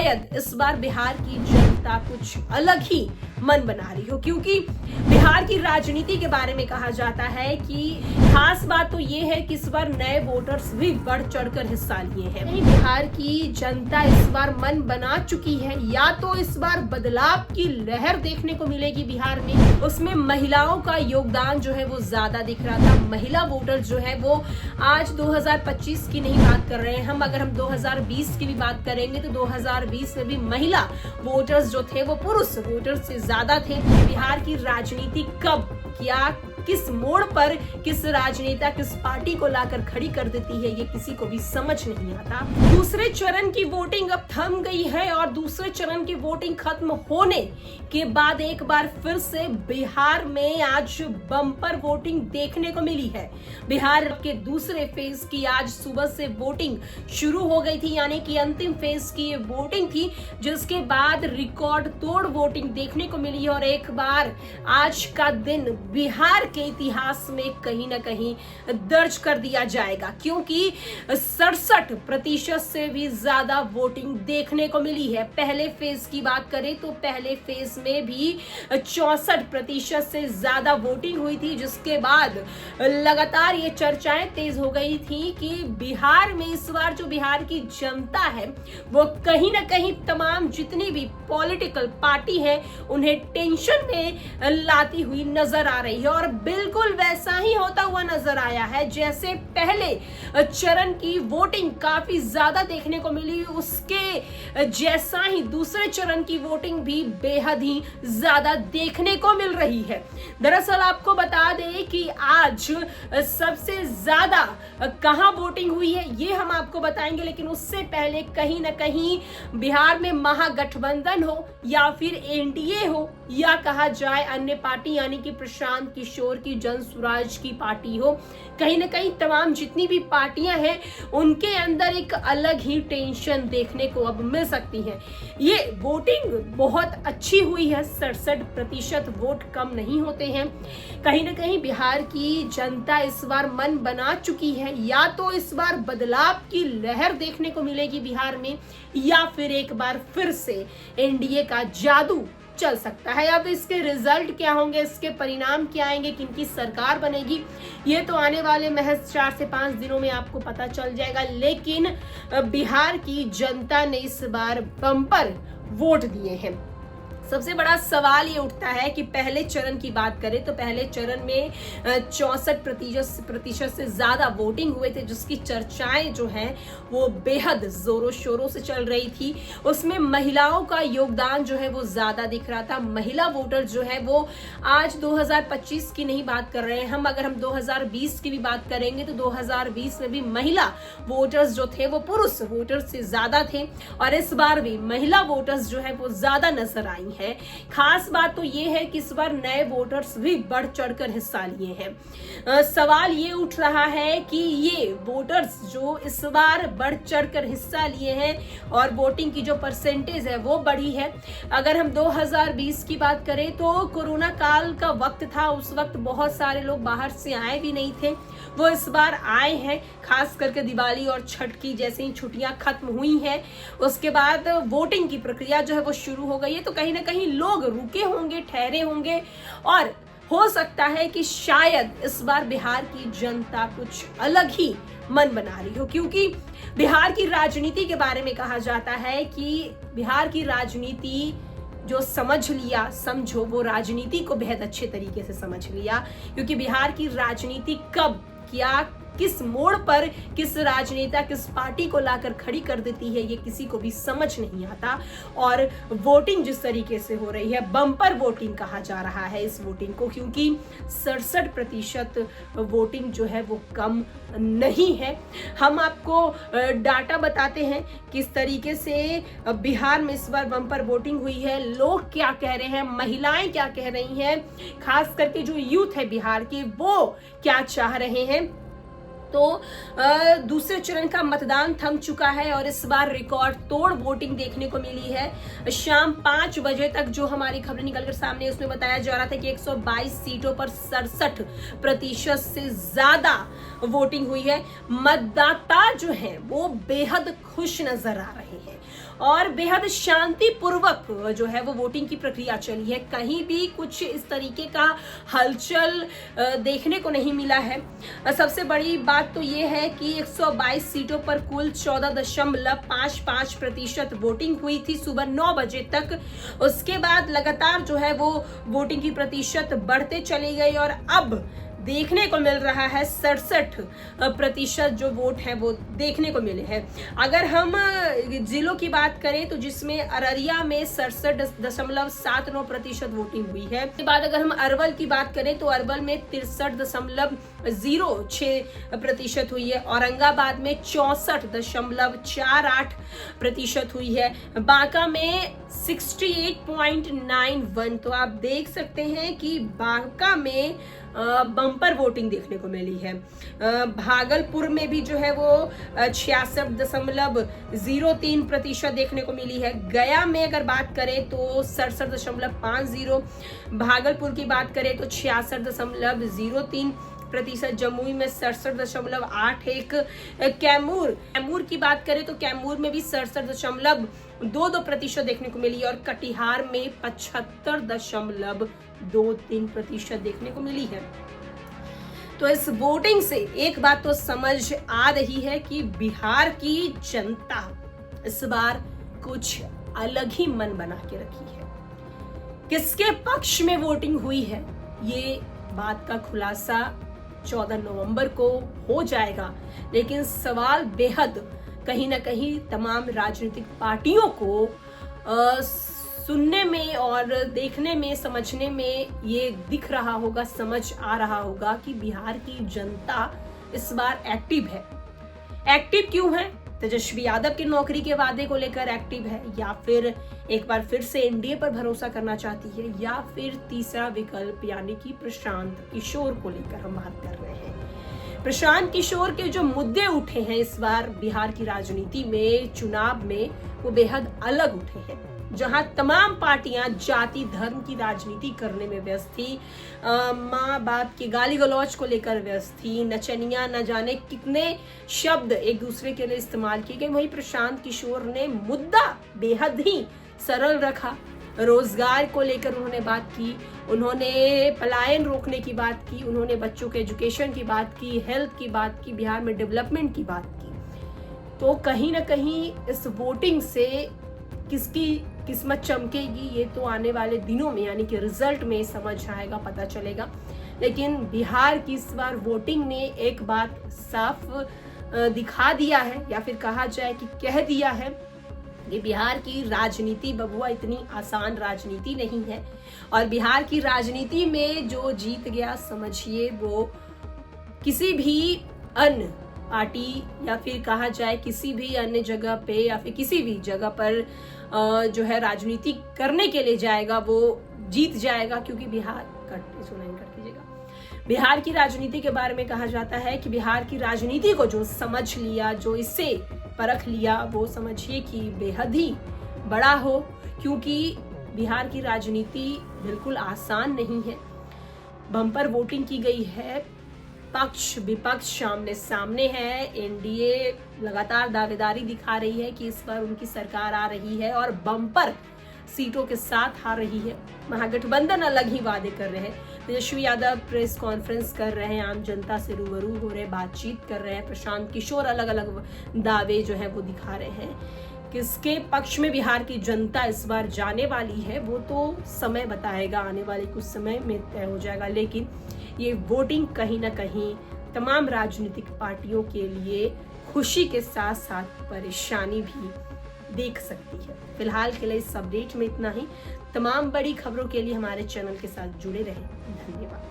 शायद इस बार बिहार की जनता कुछ अलग ही मन बना रही हो, क्योंकि बिहार की राजनीति के बारे में कहा जाता है कि खास बात तो ये है कि इस बार नए वोटर्स भी बढ़ चढ़कर हिस्सा लिए हैं। बिहार की जनता इस बार मन बना चुकी है, या तो इस बार बदलाव की लहर देखने को मिलेगी बिहार में। उसमें महिलाओं का योगदान जो है वो ज्यादा दिख रहा था। महिला वोटर जो है वो आज 2025 की नहीं बात कर रहे हैं हम, अगर हम 2020 की भी बात करेंगे तो 2020 में भी महिला वोटर्स जो थे वो पुरुष वोटर्स से ज्यादा थे। बिहार की राजनीति कब क्या किस मोड़ पर किस राजनेता किस पार्टी को लाकर खड़ी कर देती है, ये किसी को भी समझ नहीं आता। दूसरे चरण की वोटिंग अब थम गई है और दूसरे चरण की वोटिंग खत्म होने के बाद एक बार फिर से बिहार में आज बम्पर वोटिंग देखने को मिली है। बिहार के दूसरे फेज की आज सुबह से वोटिंग शुरू हो गई थी, यानी कि अंतिम फेज की ये वोटिंग थी, जिसके बाद रिकॉर्ड तोड़ वोटिंग देखने को मिली। और एक बार आज का दिन बिहार के इतिहास में कहीं ना कहीं दर्ज कर दिया जाएगा, क्योंकि 67% से भी ज्यादा वोटिंग देखने को मिली है। पहले फेज की बात करें तो पहले फेज में भी 64% से ज्यादा वोटिंग हुई थी, जिसके बाद लगातार ये चर्चाएं तेज हो गई थी कि बिहार में इस बार जो बिहार की जनता है वो कहीं ना कहीं तमाम जितनी भी पॉलिटिकल पार्टी है उन्हें टेंशन में लाती हुई नजर आ रही है। और बिल्कुल वैसा ही होता हुआ नजर आया है जैसे पहले चरण की वोटिंग काफी ज्यादा देखने को मिली, उसके जैसा ही दूसरे चरण की वोटिंग भी बेहद ही ज्यादा देखने को मिल रही है। दरअसल आपको बता दें कि आज सबसे ज्यादा कहां वोटिंग हुई है ये हम आपको बताएंगे, लेकिन उससे पहले कहीं ना कहीं बिहार में महागठबंधन हो या फिर एनडीए हो या कहा जाए अन्य पार्टी यानी कि प्रशांत किशोर की जन स्वराज की पार्टी हो, कहीं ना कहीं तमाम जितनी भी पार्टियां हैं उनके अंदर एक अलग ही टेंशन देखने को अब मिल सकती है। ये वोटिंग बहुत अच्छी हुई है, 67% वोट कम नहीं होते हैं। कहीं ना कहीं बिहार की जनता इस बार मन बना चुकी है, या तो इस बार बदलाव की लहर देखने को मिलेगी बिहार में, या फिर एक बार फिर से एनडीए का जादू चल सकता है। अब इसके रिजल्ट क्या होंगे, इसके परिणाम क्या आएंगे, किनकी सरकार बनेगी, ये तो आने वाले महज 4 से 5 दिनों में आपको पता चल जाएगा। लेकिन बिहार की जनता ने इस बार बम्पर वोट दिए हैं। सबसे बड़ा सवाल ये उठता है कि पहले चरण की बात करें तो पहले चरण में 64% से ज्यादा वोटिंग हुए थे, जिसकी चर्चाएं जो हैं वो बेहद जोरों शोरों से चल रही थी। उसमें महिलाओं का योगदान जो है वो ज्यादा दिख रहा था। महिला वोटर जो है वो आज 2025 की नहीं बात कर रहे हैं हम, अगर हम 2020 की भी बात करेंगे तो 2020 में भी महिला वोटर्स जो थे वो पुरुष वोटर्स से ज्यादा थे, और इस बार भी महिला वोटर्स जो है वो ज्यादा नजर आई है। खास बात तो ये है कि इस बार नए वोटर्स भी बढ़ चढ़कर हिस्सा लिए हैं। सवाल ये उठ रहा है कि ये वोटर्स जो इस बार बढ़ चढ़कर हिस्सा लिए हैं और वोटिंग की जो परसेंटेज है वो बढ़ी है। अगर हम 2020 की बात करें तो कोरोना काल का वक्त था, उस वक्त बहुत सारे लोग बाहर से आए भी नहीं थे, वो इस बार आए हैं। खास करके दिवाली और छठ की जैसे ही छुट्टियां खत्म हुई हैं उसके बाद वोटिंग की प्रक्रिया जो है वो शुरू हो गई है, तो कहीं ना कहीं लोग रुके होंगे, ठहरे होंगे, और हो सकता है कि शायद इस बार बिहार की जनता कुछ अलग ही मन बना रही हो, क्योंकि बिहार की राजनीति के बारे में कहा जाता है कि बिहार की राजनीति जो समझ लिया, समझो वो राजनीति को बेहद अच्छे तरीके से समझ लिया, क्योंकि बिहार की राजनीति कब क्या किस मोड़ पर किस राजनेता किस पार्टी को लाकर खड़ी कर देती है ये किसी को भी समझ नहीं आता। और वोटिंग जिस तरीके से हो रही है, बम्पर वोटिंग कहा जा रहा है इस वोटिंग को, क्योंकि 67% वोटिंग जो है वो कम नहीं है। हम आपको डाटा बताते हैं किस तरीके से बिहार में इस बार बम्पर वोटिंग हुई है, लोग क्या कह रहे हैं, महिलाएं क्या कह रही हैं, खास करके जो यूथ है बिहार की वो क्या चाह रहे हैं। तो दूसरे चरण का मतदान थम चुका है और इस बार रिकॉर्ड तोड़ वोटिंग देखने को मिली है। शाम 5 बजे तक जो हमारी खबरें निकलकर सामने उसमें बताया जा रहा था कि 122 सीटों पर 67% से ज्यादा वोटिंग हुई है। मतदाता जो है वो बेहद खुश नजर आ रहे हैं और बेहद शांतिपूर्वक जो है वो वोटिंग की प्रक्रिया चली है। कहीं भी कुछ इस तरीके का हलचल देखने को नहीं मिला है। सबसे बड़ी बात तो ये है कि 122 सीटों पर कुल 14.55% वोटिंग हुई थी सुबह 9 बजे तक। उसके बाद लगातार जो है वो वोटिंग की प्रतिशत बढ़ते चली गई और अब देखने को मिल रहा है 67% जो वोट है वो देखने को मिले हैं। अगर हम जिलों की बात करें तो जिसमें अररिया में 67.79% वोटिंग हुई है। इसके बाद अगर हम अरवल की बात करें तो अरवल में 63.06% हुई है। औरंगाबाद में 64.48% हुई है। बांका में 68.91। तो आप देख सकते हैं कि बांका में बम्पर वोटिंग देखने को मिली है। भागलपुर में भी जो है वो 66.03% देखने को मिली है। गया में अगर बात करें तो 67.50। भागलपुर की बात करें तो 66.03%। जमुई में 67.81। कैमूर की बात करें तो कैमूर में भी 67.22% देखने को मिली और कटिहार में 75.23% देखने को मिली है। तो इस वोटिंग से एक बात तो समझ आ रही है कि बिहार की जनता इस बार कुछ अलग ही मन बना के रखी है। किसके पक्ष में वोटिंग हुई है ये बात का खुलासा 14 नवंबर को हो जाएगा, लेकिन सवाल बेहद कहीं ना कहीं तमाम राजनीतिक पार्टियों को सुनने में और देखने में, समझने में ये दिख रहा होगा, समझ आ रहा होगा कि बिहार की जनता इस बार एक्टिव है। एक्टिव क्यों है? तेजस्वी यादव की नौकरी के वादे को लेकर एक्टिव है, या फिर एक बार फिर से एनडीए पर भरोसा करना चाहती है, या फिर तीसरा विकल्प यानी कि प्रशांत किशोर को लेकर हम बात कर रहे हैं। प्रशांत किशोर के जो मुद्दे उठे हैं इस बार बिहार की राजनीति में, चुनाव में, वो बेहद अलग उठे हैं। जहां तमाम पार्टियां जाति धर्म की राजनीति करने में व्यस्त थी, माँ बाप के गाली गलौज को लेकर व्यस्त थी, नचनिया न जाने कितने शब्द एक दूसरे के लिए इस्तेमाल किए गए, वहीं प्रशांत किशोर ने मुद्दा बेहद ही सरल रखा। रोजगार को लेकर उन्होंने बात की, उन्होंने पलायन रोकने की बात की, उन्होंने बच्चों के एजुकेशन की बात की, हेल्थ की बात की, बिहार में डेवलपमेंट की बात की। तो कहीं ना कहीं इस वोटिंग से किसकी किस्मत चमकेगी ये तो आने वाले दिनों में यानी कि रिजल्ट में समझ आएगा, पता चलेगा। लेकिन बिहार की इस बार वोटिंग ने एक बात साफ दिखा दिया है, या फिर कहा जाए कि कह दिया है कि बिहार की राजनीति बबुआ इतनी आसान राजनीति नहीं है। और बिहार की राजनीति में जो जीत गया, समझिए वो किसी भी अन्य पार्टी या फिर कहा जाए किसी भी अन्य जगह पे या फिर किसी भी जगह पर जो है राजनीति करने के लिए जाएगा वो जीत जाएगा, क्योंकि बिहार बिहार की राजनीति के बारे में कहा जाता है कि बिहार की राजनीति को जो समझ लिया, जो इससे परख लिया, वो समझिए कि बेहद ही बड़ा हो, क्योंकि बिहार की राजनीति बिल्कुल आसान नहीं है। बम्पर वोटिंग की गई है, पक्ष विपक्ष आमने सामने है। एनडीए लगातार दावेदारी दिखा रही है कि इस बार उनकी सरकार आ रही है और बम्पर सीटों के साथ आ रही है। महागठबंधन अलग ही वादे कर रहे हैं। तेजस्वी यादव प्रेस कॉन्फ्रेंस कर रहे हैं, आम जनता से रूबरू हो रहे, बातचीत कर रहे हैं। प्रशांत किशोर अलग अलग दावे जो है वो दिखा रहे हैं। किसके पक्ष में बिहार की जनता इस बार जाने वाली है वो तो समय बताएगा, आने वाले कुछ समय में तय हो जाएगा। लेकिन ये वोटिंग कहीं ना कहीं तमाम राजनीतिक पार्टियों के लिए खुशी के साथ साथ परेशानी भी देख सकती है। फिलहाल के लिए इस अपडेट में इतना ही। तमाम बड़ी खबरों के लिए हमारे चैनल के साथ जुड़े रहें। धन्यवाद।